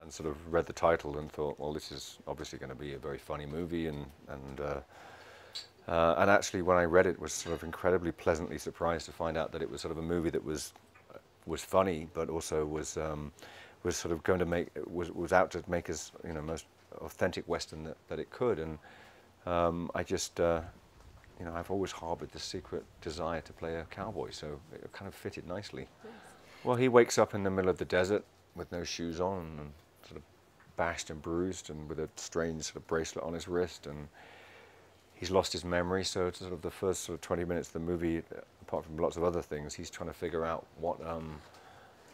and sort of read the title and thought, well, this is obviously going to be a very funny movie, and actually when I read it, was sort of incredibly pleasantly surprised to find out that it was sort of a movie that was funny, but also was sort of going to was out to make us, you know, most authentic Western that it could. And I just you know, I've always harbored this secret desire to play a cowboy, so it kind of fitted nicely. Yes. Well, he wakes up in the middle of the desert with no shoes on and sort of bashed and bruised and with a strange sort of bracelet on his wrist, and he's lost his memory. So it's sort of the first sort of 20 minutes of the movie, apart from lots of other things, he's trying to figure out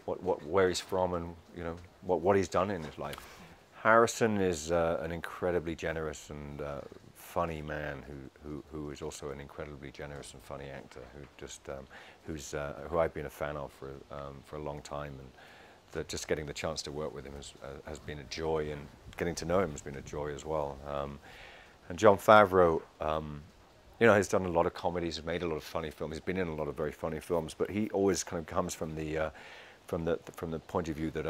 where he's from and, you know, what he's done in his life. Harrison is an incredibly generous and funny man who is also an incredibly generous and funny actor who I've been a fan of for a long time, and just getting the chance to work with him has been a joy, and getting to know him has been a joy as well. And Jon Favreau, you know, has done a lot of comedies, has made a lot of funny films. He's been in a lot of very funny films, but he always kind of comes from the point of view that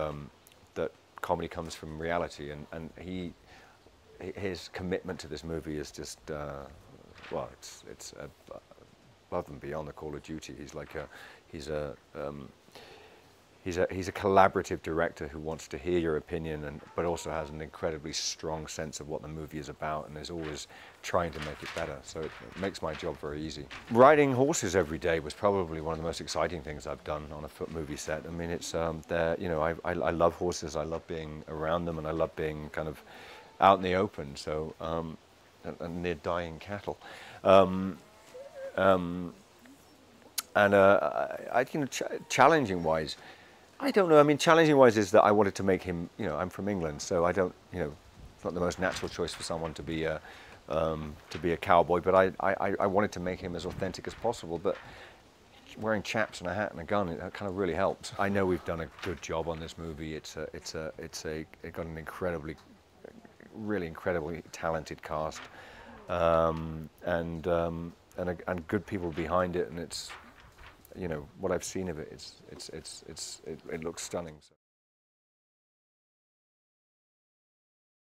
that comedy comes from reality, and his commitment to this movie is just well, it's above and beyond the Call of Duty. He's like he's a collaborative director who wants to hear your opinion, but also has an incredibly strong sense of what the movie is about, and is always trying to make it better. So it makes my job very easy. Riding horses every day was probably one of the most exciting things I've done on a movie set. I mean, it's you know, I love horses. I love being around them, and I love being kind of out in the open. So and near dying cattle. I you know, challenging wise, I don't know. I mean, challenging wise is that I wanted to make him, you know, I'm from England, so I don't, you know, it's not the most natural choice for someone to be a cowboy, but I wanted to make him as authentic as possible. But wearing chaps and a hat and a gun, it kind of really helps. I know we've done a good job on this movie. It got an really incredibly talented cast, and good people behind it, and it's, you know, what I've seen of it, it looks stunning. So.